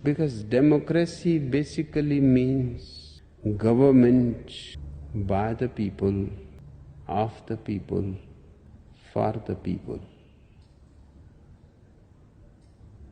Because democracy basically means government by the people, of the people, for the people.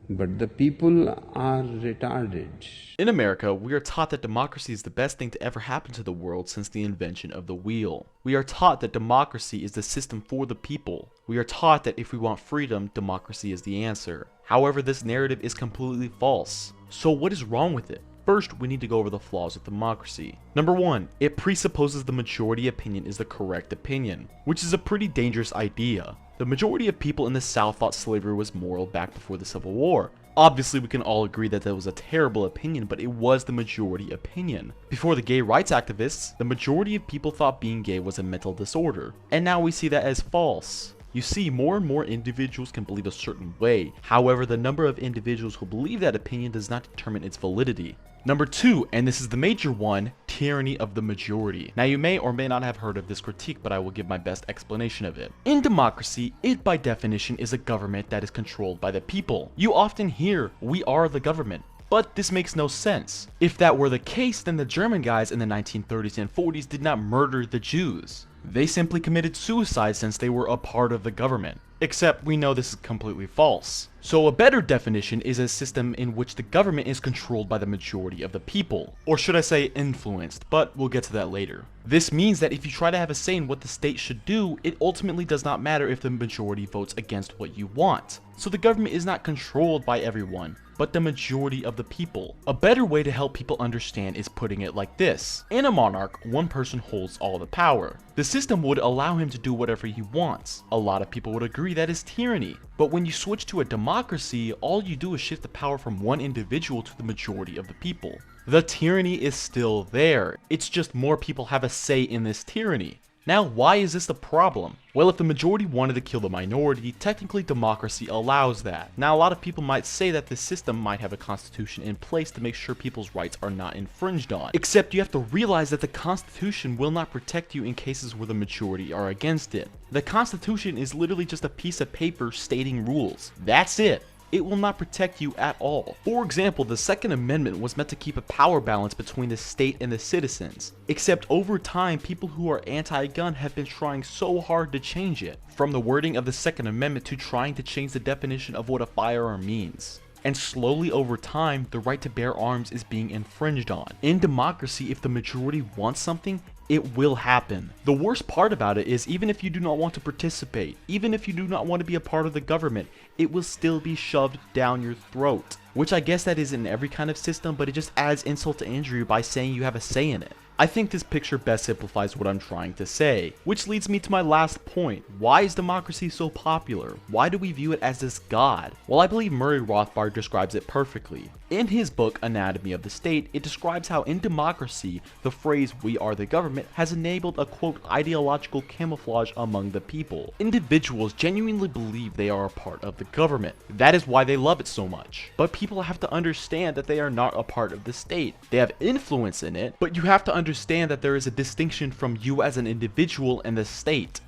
But the people are retarded. In America, we are taught that democracy is the best thing to ever happen to the world since the invention of the wheel. We are taught that democracy is the system for the people. We are taught that if we want freedom, democracy is the answer. However, this narrative is completely false. So what is wrong with it? First, we need to go over the flaws of democracy. Number 1, it presupposes the majority opinion is the correct opinion, which is a pretty dangerous idea. The majority of people in the South thought slavery was moral back before the Civil War. Obviously, we can all agree that that was a terrible opinion, but it was the majority opinion. Before the gay rights activists, the majority of people thought being gay was a mental disorder, and now we see that as false. You see, more and more individuals can believe a certain way. However, the number of individuals who believe that opinion does not determine its validity. Number 2, and this is the major one, tyranny of the majority. Now you may or may not have heard of this critique, but I will give my best explanation of it. In democracy, it by definition is a government that is controlled by the people. You often hear, "We are the government." But this makes no sense. If that were the case, then the German guys in the 1930s and 40s did not murder the Jews. They simply committed suicide since they were a part of the government. Except we know this is completely false. So a better definition is a system in which the government is controlled by the majority of the people. Or should I say influenced, but we'll get to that later. This means that if you try to have a say in what the state should do, it ultimately does not matter if the majority votes against what you want. So the government is not controlled by everyone, but the majority of the people. A better way to help people understand is putting it like this. In a monarch, one person holds all the power. The system would allow him to do whatever he wants. A lot of people would agree that is tyranny. But when you switch to a democracy, all you do is shift the power from one individual to the majority of the people. The tyranny is still there. It's just more people have a say in this tyranny. Now, why is this the problem? Well, if the majority wanted to kill the minority, technically democracy allows that. Now, a lot of people might say that this system might have a constitution in place to make sure people's rights are not infringed on. Except you have to realize that the constitution will not protect you in cases where the majority are against it. The constitution is literally just a piece of paper stating rules. That's it. It will not protect you at all. For example, the Second Amendment was meant to keep a power balance between the state and the citizens. Except over time, people who are anti-gun have been trying so hard to change it. From the wording of the Second Amendment to trying to change the definition of what a firearm means. And slowly over time, the right to bear arms is being infringed on. In democracy, if the majority wants something, it will happen. The worst part about it is even if you do not want to participate, even if you do not want to be a part of the government, it will still be shoved down your throat. Which I guess that is in every kind of system, but it just adds insult to injury by saying you have a say in it. I think this picture best simplifies what I'm trying to say, which leads me to my last point. Why is democracy so popular? Why do we view it as this god? Well, I believe Murray Rothbard describes it perfectly. In his book, Anatomy of the State, it describes how in democracy, the phrase "we are the government" has enabled a quote ideological camouflage among the people. Individuals genuinely believe they are a part of the government. That is why they love it so much. But people have to understand that they are not a part of the state. They have influence in it, but you have to understand that there is a distinction from you as an individual and the state.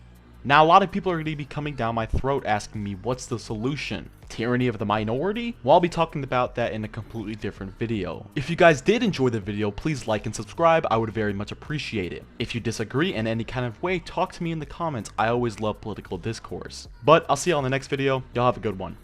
Now, a lot of people are going to be coming down my throat asking me, what's the solution? Tyranny of the minority? Well, I'll be talking about that in a completely different video. If you guys did enjoy the video, please like and subscribe. I would very much appreciate it. If you disagree in any kind of way, talk to me in the comments. I always love political discourse. But I'll see you on the next video. Y'all have a good one.